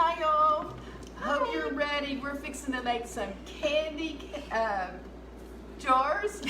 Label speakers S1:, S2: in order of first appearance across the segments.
S1: Hi y'all. Hope you're ready. We're fixing to make some candy jars.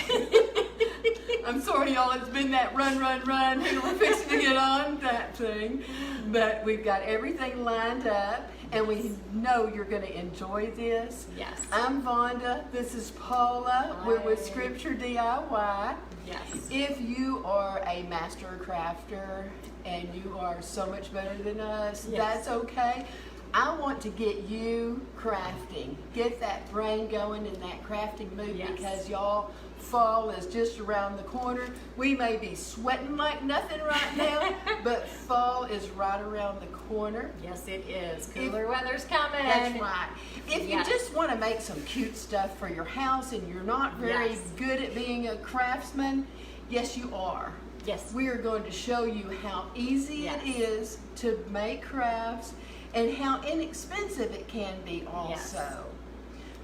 S1: I'm sorry y'all, it's been that run. We're fixing to get on that thing. But we've got everything lined up and we know you're going to enjoy this.
S2: Yes.
S1: I'm Vonda. This is Paula.
S2: Hi.
S1: We're with Scripture DIY.
S2: Yes.
S1: If you are a master crafter and you are so much better than us,
S2: Yes.
S1: that's okay. I want to get you crafting. Get that brain going in that crafting mood
S2: Yes.
S1: because y'all, fall is just around the corner. We may be sweating like nothing right now, but fall is right around the corner.
S2: Yes, it is. Cooler weather's coming.
S1: That's right. If
S2: Yes.
S1: you just want to make some cute stuff for your house and you're not very
S2: Yes.
S1: good at being a craftsman, yes you are.
S2: Yes.
S1: We are going to show you how easy
S2: Yes.
S1: it is to make crafts and how inexpensive it can be also.
S2: Yes.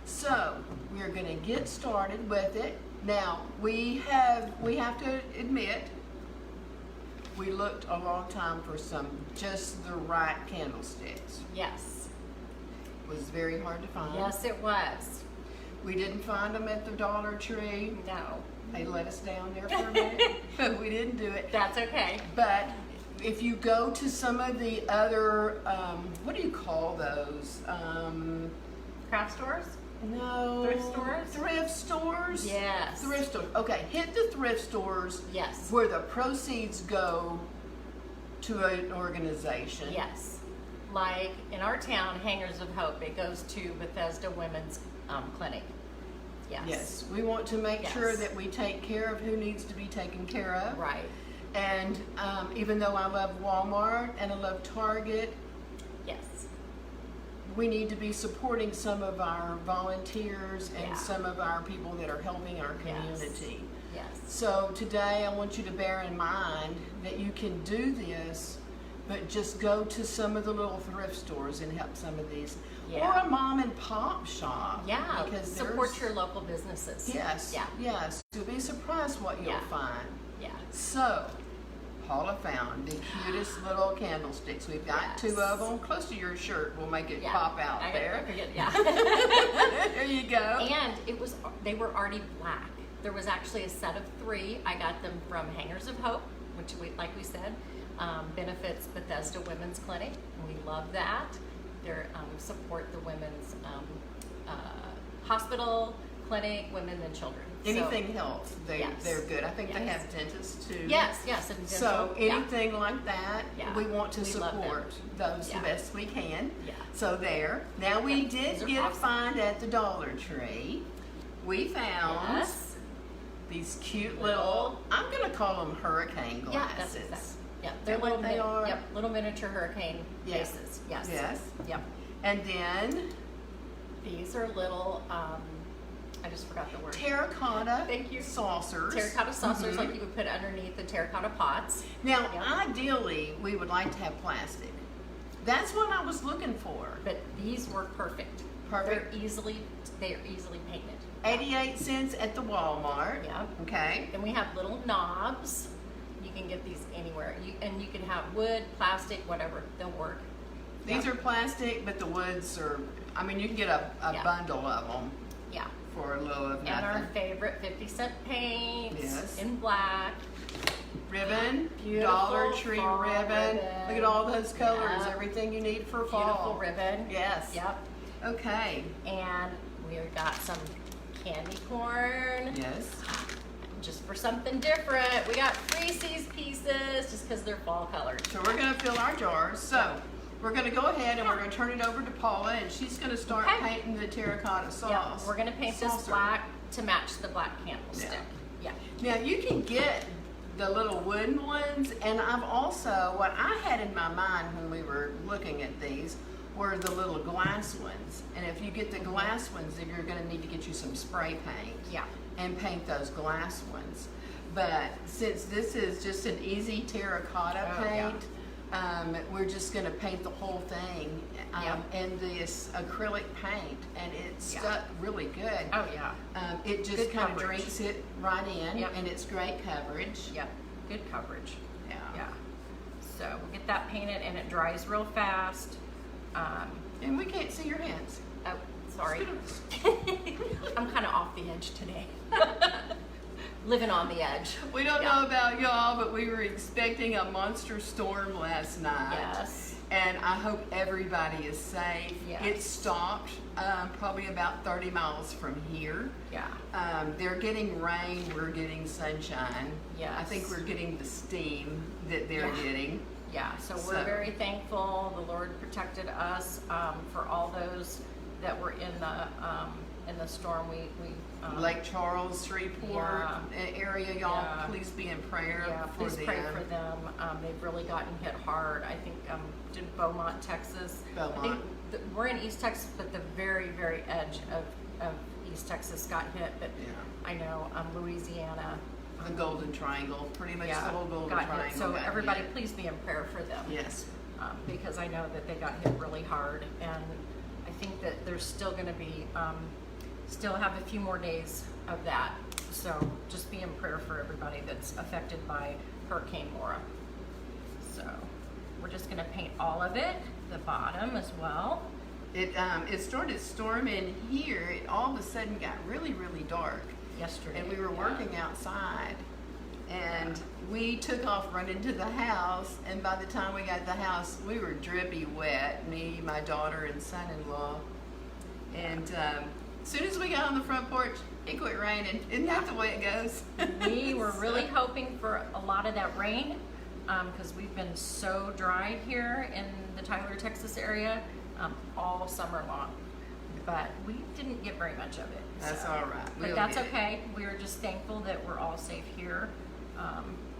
S1: So we're going to get started with it. Now we have to admit we looked a long time for just the right candlesticks.
S2: Yes.
S1: It was very hard to find.
S2: Yes, it was.
S1: We didn't find them at the Dollar Tree.
S2: No.
S1: They let us down there for a minute, but we didn't do it.
S2: That's okay.
S1: But if you go to some of the other, what do you call those?
S2: Craft stores?
S1: No.
S2: Thrift stores?
S1: Thrift stores?
S2: Yes.
S1: Thrift stores. Okay, hit the thrift stores
S2: Yes.
S1: where the proceeds go to an organization.
S2: Yes. Like in our town, Hangers of Hope, it goes to Bethesda Women's Clinic. Yes.
S1: Yes, we want to make sure
S2: Yes.
S1: that we take care of who needs to be taken care of.
S2: Right.
S1: And even though I love Walmart and I love Target,
S2: Yes.
S1: we need to be supporting some of our volunteers and
S2: Yeah.
S1: some of our people that are helping our
S2: Yes.
S1: community.
S2: Yes.
S1: So today I want you to bear in mind that you can do this, but just go to some of the little thrift stores and help some of these.
S2: Yeah.
S1: Or a mom and pop shop.
S2: Yeah.
S1: Because
S2: Support
S1: there's-
S2: your local businesses.
S1: Yes.
S2: Yeah.
S1: Yes. You'll be surprised what you'll
S2: Yeah.
S1: find.
S2: Yeah.
S1: So, Paula found the cutest little candlesticks. We've got
S2: Yes.
S1: 2 of them. Close to your shirt. We'll make it
S2: Yeah.
S1: pop out
S2: I
S1: there.
S2: forget, yeah.
S1: There you go.
S2: And they were already black. There was actually a set of 3. I got them from Hangers of Hope, which like we said, benefits Bethesda Women's Clinic. And we love that. They support the women's hospital, clinic, women and children.
S1: Anything health,
S2: Yes.
S1: they're good. I think they
S2: Yes.
S1: have dentists too.
S2: Yes, yes, and dental.
S1: So
S2: yeah.
S1: anything like that,
S2: Yeah.
S1: we want to
S2: We love them.
S1: support those
S2: Yeah.
S1: the best we can.
S2: Yeah.
S1: So there. Now we
S2: Yeah.
S1: did
S2: These are
S1: get a
S2: awesome.
S1: find at the Dollar Tree. We found
S2: Yes.
S1: these cute little, I'm going to call them hurricane glasses.
S2: Yeah, that's exactly. Yep, they're
S1: that what
S2: little
S1: they are?
S2: Yep, little miniature hurricane
S1: Yeah.
S2: vases. Yes.
S1: Yes.
S2: Yep.
S1: And then
S2: These are little. I just forgot the word.
S1: terracotta
S2: Thank you.
S1: saucers.
S2: Terracotta saucers,
S1: Mhm.
S2: like you would put underneath the terracotta pots.
S1: Now,
S2: Yeah.
S1: ideally, we would like to have plastic. That's what I was looking for.
S2: But these were perfect.
S1: Perfect.
S2: They are easily painted.
S1: 88 cents at the Walmart.
S2: Yeah.
S1: Okay.
S2: And we have little knobs. You can get these anywhere. And you can have wood, plastic, whatever. They'll work.
S1: These
S2: Yeah.
S1: are plastic, but the woods are, I mean, you can get a
S2: Yeah.
S1: bundle of them
S2: Yeah.
S1: for a little of
S2: And our
S1: nothing.
S2: favorite 50-cent paints
S1: Yes.
S2: in black.
S1: Ribbon,
S2: Beautiful
S1: Dollar Tree
S2: fall
S1: ribbon.
S2: ribbon.
S1: Look at all those colors,
S2: Yeah.
S1: everything you need for fall.
S2: Beautiful ribbon.
S1: Yes.
S2: Yep.
S1: Okay.
S2: And we got some candy corn.
S1: Yes.
S2: Just for something different. We got Reese's Pieces just because they're fall colored.
S1: So we're going to fill our jars. So we're going to go ahead and we're going to turn it over to Paula, and she's going to start
S2: Okay.
S1: painting the terracotta
S2: Yep.
S1: sauce.
S2: We're going to paint this
S1: saucer.
S2: black to match the black candlestick. Yeah.
S1: Now you can get the little wooden ones, and I've also, what I had in my mind when we were looking at these were the little glass ones. And if you get the glass ones, then you're going to need to get you some spray paint.
S2: Yeah.
S1: And paint those glass ones. But since this is just an easy terracotta
S2: Oh, yeah.
S1: paint, we're just going to paint the whole thing
S2: Yep.
S1: in this acrylic paint, and it
S2: Yeah.
S1: stuck really good.
S2: Oh, yeah.
S1: It just
S2: Good
S1: kind of
S2: coverage.
S1: drinks it right in,
S2: Yep.
S1: and it's great coverage.
S2: Yep. Good coverage.
S1: Yeah.
S2: Yeah. So we'll get that painted and it dries real fast.
S1: And we can't see your hands.
S2: Oh, sorry. I'm kind of off the edge today. Living on the edge.
S1: We don't
S2: Yeah.
S1: know about y'all, but we were expecting a monster storm last night.
S2: Yes.
S1: And I hope everybody is safe.
S2: Yes.
S1: It stopped probably about 30 miles from here.
S2: Yeah.
S1: They're getting rain, we're getting sunshine.
S2: Yes.
S1: I think we're getting the steam that they're
S2: Yeah.
S1: getting.
S2: Yeah, so we're very thankful. The Lord protected us for all those that were in the storm. We
S1: Lake Charles, Shreveport area, y'all,
S2: Yeah.
S1: please be in prayer
S2: yeah,
S1: for
S2: please
S1: them.
S2: pray for them. They've really gotten hit hard. I think did Beaumont, Texas. I think
S1: Beaumont.
S2: we're in East Texas, but the very, very edge of East Texas got hit. But
S1: Yeah.
S2: I know Louisiana.
S1: The Golden Triangle, pretty much the whole Golden
S2: got
S1: Triangle.
S2: hit. So
S1: got
S2: everybody,
S1: hit.
S2: please be in prayer for them.
S1: Yes.
S2: Because I know that they got hit really hard, and I think that there's still going to be, still have a few more days of that. So just be in prayer for everybody that's affected by Hurricane Laura. So we're just going to paint all of it, the bottom as well.
S1: It started storming here. It all of a sudden got really, really dark.
S2: Yesterday.
S1: And we were
S2: yeah.
S1: working outside, and we took off running to the house, and by the time we got to the house, we were drippy wet, me, my daughter, and son-in-law. And as soon as we got on the front porch, it quit raining. Isn't that the way it goes?
S2: We were really hoping for a lot of that rain because we've been so dry here in the Tyler, Texas area all summer long. But we didn't get very much of it.
S1: That's
S2: so.
S1: all right.
S2: But
S1: We'll
S2: that's
S1: get it.
S2: okay. We're just thankful that we're all safe here.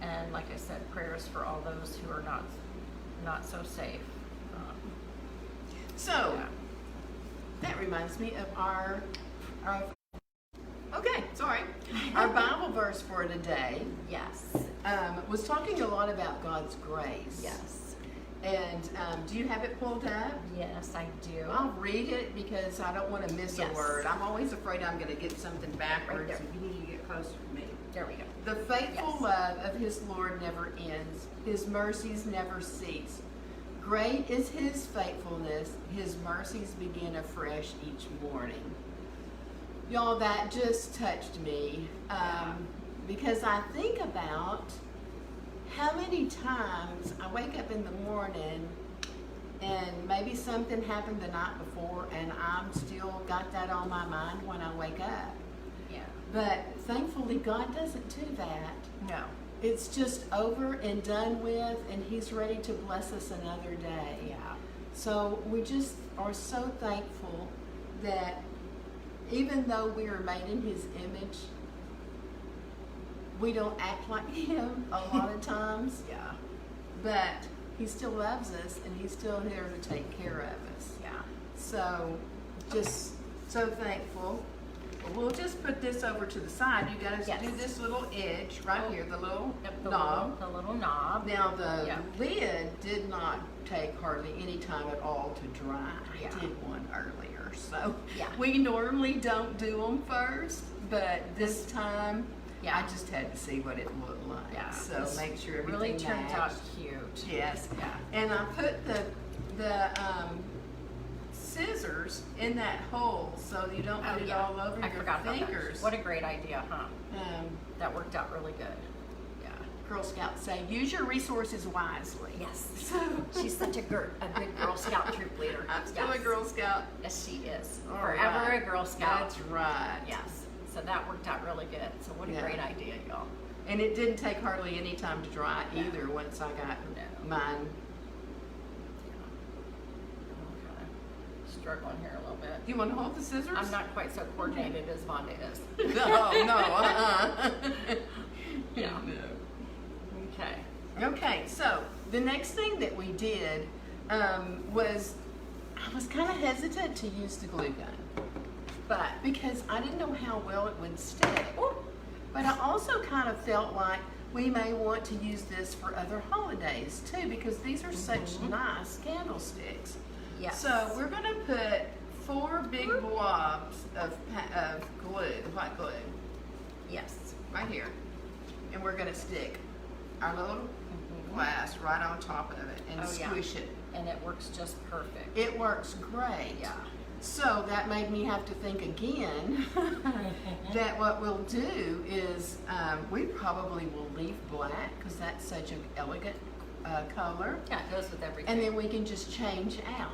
S2: And like I said, prayers for all those who are not so safe.
S1: So,
S2: Yeah.
S1: that reminds me of our okay, sorry. Our Bible verse for today
S2: Yes.
S1: was talking a lot about God's grace.
S2: Yes.
S1: And do you have it pulled up?
S2: Yes, I do.
S1: I'll read it because I don't want to miss
S2: Yes.
S1: a word. I'm always afraid I'm going to get something backwards.
S2: there.
S1: You need to get closer to me.
S2: There we go.
S1: The faithful
S2: Yes.
S1: love of his Lord never ends. His mercies never cease. Great is his faithfulness. His mercies begin afresh each morning. Y'all, that just touched me because I think about how many times I wake up in the morning and maybe something happened the night before and I'm still got that on my mind when I wake up.
S2: Yeah.
S1: But thankfully, God doesn't do that.
S2: No.
S1: It's just over and done with, and He's ready to bless us another day.
S2: Yeah.
S1: So we just are so thankful that even though we are made in His image, we don't act like Him a lot of times,
S2: Yeah.
S1: but He still loves us, and He's still here to take care of us.
S2: Yeah.
S1: So, just so thankful. We'll just put this over to the side. You guys
S2: Yes.
S1: do this little edge right
S2: Oh.
S1: here, the little
S2: Yep, the
S1: knob.
S2: little knob.
S1: Now the
S2: Yeah.
S1: lid did not take hardly any time at all to dry.
S2: Yeah.
S1: I did one earlier, so
S2: Yeah.
S1: we normally don't do them first, but this time
S2: Yeah.
S1: I just had to see what it looked like.
S2: Yeah.
S1: So
S2: This
S1: make sure everything
S2: really turned out
S1: matched.
S2: cute.
S1: Yes.
S2: Yeah.
S1: And I put the scissors in that hole so you don't put it all over
S2: I
S1: your
S2: forgot about that.
S1: fingers.
S2: What a great idea, huh?
S1: Um,
S2: That worked out really good. Yeah.
S1: Girl Scouts say, use your resources wisely.
S2: Yes.
S1: So
S2: She's such a good Girl Scout troop leader.
S1: I'm still
S2: Yes.
S1: a Girl Scout.
S2: Yes, she is.
S1: All
S2: Forever
S1: right.
S2: a Girl Scout.
S1: That's right.
S2: Yes. So that worked out really good. So what a
S1: Yeah.
S2: great idea, y'all.
S1: And it didn't take hardly any time to dry
S2: No.
S1: either once I got
S2: No.
S1: mine.
S2: I'm kind of struggling here a little bit.
S1: Do you want to hold the scissors?
S2: I'm not quite so coordinated as Vonda is.
S1: No.
S2: Yeah.
S1: No.
S2: Okay.
S1: Okay, so the next thing that we did was I was kind of hesitant to use the glue gun, but because I didn't know how well it would stick. But I also kind of felt like we may want to use this for other holidays too, because these are such nice candlesticks.
S2: Yes.
S1: So we're going to put 4 big blobs of glue, hot glue,
S2: Yes.
S1: right here, and we're going to stick our little glass right on top of it and
S2: Oh, yeah.
S1: squish it
S2: and it works just perfect.
S1: It works great.
S2: Yeah.
S1: So that made me have to think again that what we'll do is we probably will leave black because that's such an elegant color.
S2: Yeah, it goes with everything.
S1: And then we can just change out.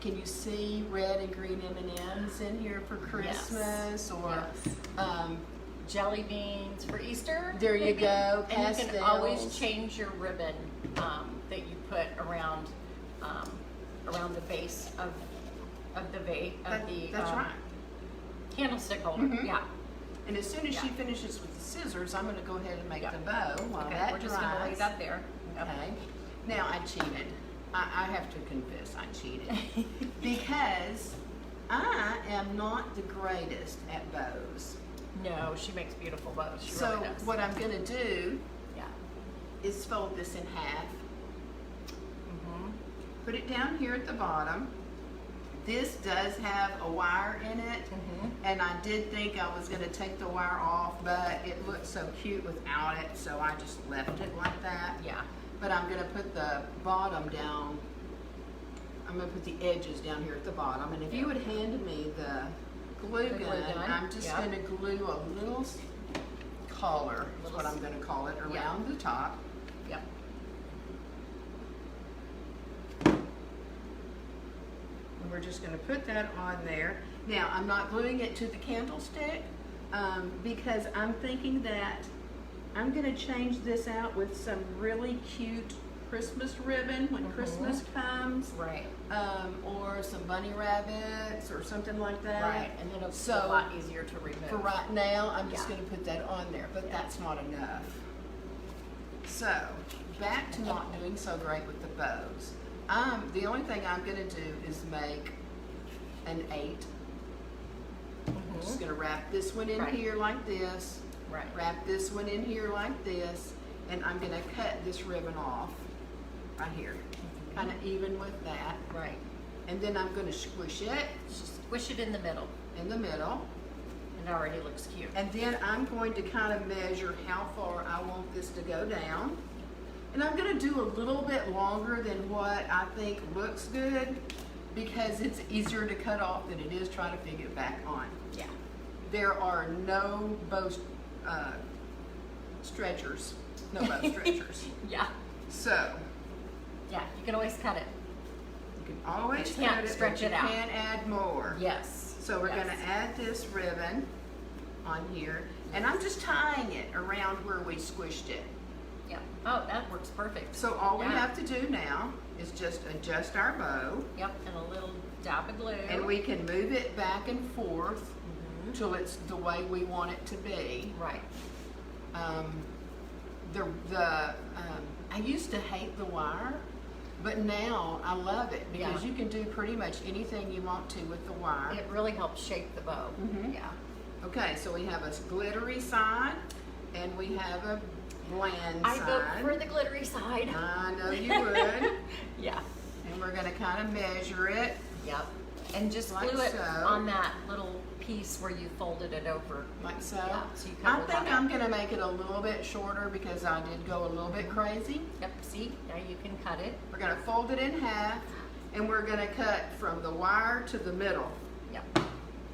S1: Can you see red and green M&Ms in here for Christmas? Or
S2: Yes. Jelly beans for Easter.
S1: there you go,
S2: And you can always
S1: pastels.
S2: change your ribbon that you put around the base of the
S1: That's right.
S2: candlestick holder.
S1: Mhm.
S2: Yeah.
S1: And as soon as she
S2: Yeah.
S1: finishes with the scissors, I'm going to go ahead and make
S2: Yeah.
S1: the bow while
S2: Okay,
S1: that
S2: we're
S1: dries.
S2: just gonna leave that there. Yep.
S1: Okay. Now I cheated. I have to confess I cheated because I am not the greatest at bows.
S2: No, she makes beautiful bows. She
S1: So
S2: really does.
S1: what I'm going to do
S2: Yeah.
S1: is fold this in half.
S2: Mm-hmm.
S1: Put it down here at the bottom. This does have a wire in it,
S2: Mhm.
S1: and I did think I was going to take the wire off, but it looked so cute without it, so I just left it like that.
S2: Yeah.
S1: But I'm going to put the bottom down. I'm going to put the edges down here at the bottom, and if you would hand me the glue
S2: The glue
S1: gun,
S2: gun,
S1: I'm just
S2: yeah.
S1: going to glue a little collar, is
S2: Little
S1: what I'm going to call it,
S2: yeah.
S1: around the top.
S2: Yep.
S1: And we're just going to put that on there. Now, I'm not gluing it to the candlestick because I'm thinking that I'm going to change this out with some really cute Christmas ribbon when Christmas comes,
S2: Right.
S1: or some bunny rabbits or something like that.
S2: Right. And then it's
S1: So,
S2: a lot easier to remove.
S1: For right now, I'm just
S2: Yeah.
S1: going to put that on there, but
S2: Yeah.
S1: that's not enough. So, back to not doing so great with the bows. The only thing I'm going to do is make an 8. I'm just
S2: Mhm.
S1: going to wrap this one in
S2: Right.
S1: here like this,
S2: Right.
S1: wrap this one in here like this, and I'm going to cut this ribbon off right here, kind of even with that.
S2: Right.
S1: And then I'm going to squish it
S2: Just squish it in the middle.
S1: in the middle.
S2: It already looks cute.
S1: And then I'm going to kind of measure how far I want this to go down. And I'm going to do a little bit longer than what I think looks good because it's easier to cut off than it is trying to fit it back on.
S2: Yeah.
S1: There are no bow stretchers. No bow stretchers.
S2: Yeah.
S1: So
S2: Yeah. You can always cut it.
S1: you can always
S2: But you can't
S1: cut it,
S2: stretch
S1: but you
S2: it out.
S1: can add more.
S2: Yes.
S1: So we're
S2: Yes.
S1: going to add this ribbon on here. And I'm just tying it around where we squished it.
S2: Yeah. Oh, that works perfect.
S1: So all we
S2: Yeah.
S1: have to do now is just adjust our bow,
S2: Yep. And a little dab of glue.
S1: and we can move it back and forth
S2: Mhm.
S1: till it's the way we want it to be.
S2: Right.
S1: I used to hate the wire, but now I love it because
S2: Yeah.
S1: you can do pretty much anything you want to with the wire.
S2: It really helps shape the bow.
S1: Mhm.
S2: Yeah.
S1: Okay, so we have a glittery side and we have a bland
S2: I
S1: side.
S2: vote for the glittery side.
S1: I know you would.
S2: Yeah.
S1: And we're going to kind of measure it.
S2: Yep. And just
S1: Like
S2: glue it
S1: so.
S2: on that little piece where you folded it over.
S1: Like so.
S2: Yeah, so you
S1: I
S2: cover
S1: think
S2: that
S1: I'm
S2: up.
S1: going to make it a little bit shorter because I did go a little bit crazy.
S2: Yep. See, now you can cut it.
S1: We're going to fold it in half and we're going to cut from the wire to the middle.
S2: Yep.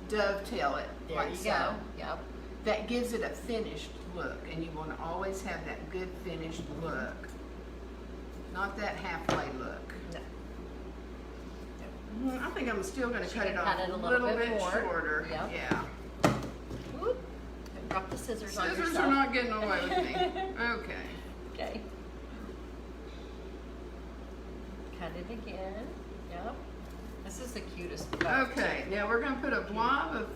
S1: Dovetail it
S2: There
S1: like
S2: you
S1: so.
S2: go. Yep.
S1: That gives it a finished look, and you want to always have that good finished look. Not that halfway look.
S2: No.
S1: I think I'm still going to cut it
S2: can
S1: off
S2: cut it
S1: a
S2: a
S1: little
S2: little bit
S1: bit
S2: more.
S1: shorter.
S2: Yep.
S1: Yeah.
S2: Whoop. Don't drop the scissors on
S1: Scissors
S2: yourself.
S1: are not getting away with me. Okay.
S2: Okay. Cut it again. Yep. This is the cutest bow.
S1: Okay, now we're going to put a blob of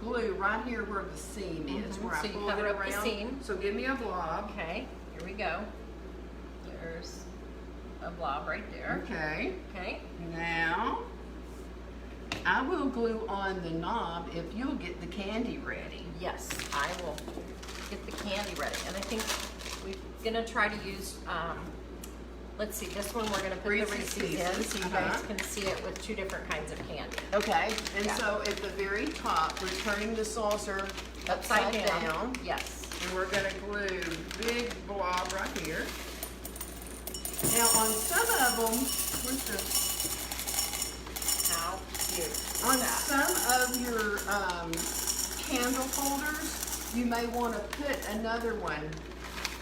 S1: glue right here where the seam is,
S2: Mhm,
S1: where
S2: so
S1: I
S2: you
S1: pulled it
S2: cover up the
S1: around.
S2: seam.
S1: So give me a blob.
S2: Okay. Here we go. There's a blob right there.
S1: Okay,
S2: Okay.
S1: now I will glue on the knob if you'll get the candy ready.
S2: Yes, I will get the candy ready. And I think we're gonna try to use, let's see, this one we're gonna put
S1: Reese's
S2: the Reese's in
S1: Pieces,
S2: so you guys
S1: uh-huh.
S2: can see it with two different kinds of candy.
S1: Okay, and
S2: Yeah.
S1: so at the very top, we're turning the saucer upside down.
S2: Yes.
S1: And we're gonna glue big blob right here. Now on some of them, Where's the,
S2: How cute is
S1: on
S2: that?
S1: some of your candle holders, you may want to put another one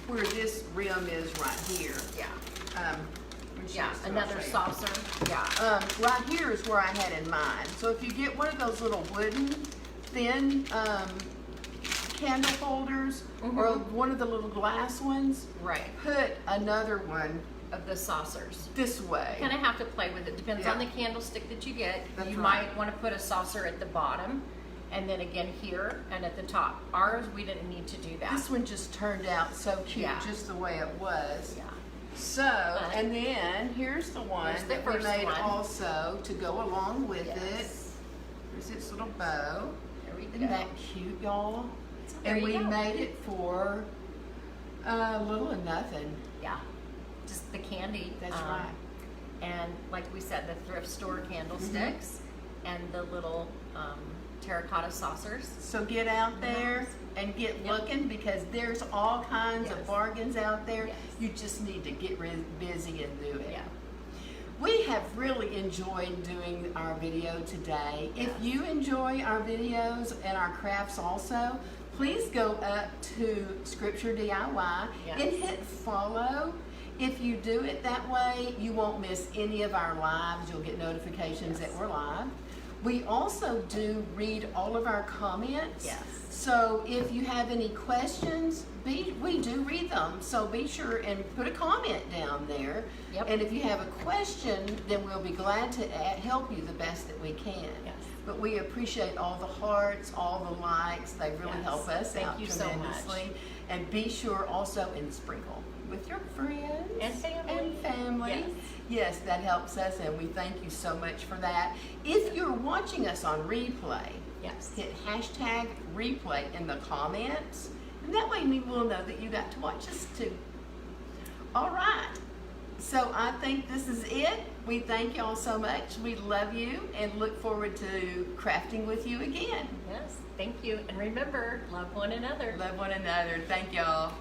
S1: where this rim is right here.
S2: Yeah.
S1: When she
S2: Yeah,
S1: was- I'll
S2: another
S1: show you.
S2: saucer. Yeah.
S1: Right here is where I had in mind. So if you get one of those little wooden, thin candle holders, or one of the little glass ones,
S2: Right.
S1: put another one
S2: Of the saucers.
S1: this way.
S2: Kind of have to play with it. Depends on the
S1: Yeah.
S2: candlestick that you get.
S1: That's
S2: You
S1: right.
S2: might want to put a saucer at the bottom, and then again here and at the top. Ours, we didn't need to do that.
S1: This one just turned out so cute,
S2: Yeah.
S1: just the way it was.
S2: Yeah.
S1: So, and then here's the one
S2: Here's the
S1: that we
S2: first
S1: made
S2: one.
S1: also to go along with it.
S2: Yes.
S1: There's its little bow.
S2: There we
S1: Isn't
S2: go.
S1: that cute, y'all?
S2: So there
S1: And
S2: you
S1: we
S2: go.
S1: made it for little or nothing.
S2: Yeah. Just the candy.
S1: That's right.
S2: And like we said, the thrift store candlesticks and the little terracotta saucers.
S1: So get out there and get
S2: Yep.
S1: looking, because there's all kinds of
S2: Yes.
S1: bargains out there.
S2: Yes.
S1: You just need to get busy and do it.
S2: Yeah.
S1: We have really enjoyed doing our video today. If
S2: Yes.
S1: you enjoy our videos and our crafts also, please go up to Scripture DIY
S2: Yes.
S1: and hit follow. If you do it that way, you won't miss any of our lives. You'll get notifications
S2: Yes.
S1: that we're live. We also do read all of our comments.
S2: Yes.
S1: So if you have any questions, we do read them. So be sure and put a comment down there.
S2: Yep.
S1: And if you have a question, then we'll be glad to help you the best that we can.
S2: Yes.
S1: But we appreciate all the hearts, all the likes. They really
S2: Yes.
S1: help us
S2: Thank
S1: out
S2: you so much.
S1: tremendously. And be sure also and sprinkle with your friends
S2: And family.
S1: And family.
S2: Yes.
S1: Yes, that helps us, and we thank you so much for that. If you're watching us on replay,
S2: Yes.
S1: hit hashtag replay in the comments, and that way we will know that you got to watch us too. All right, so I think this is it. We thank y'all so much. We love you and look forward to crafting with you again.
S2: Yes. Thank you. And remember, love one another.
S1: Love one another. Thank y'all.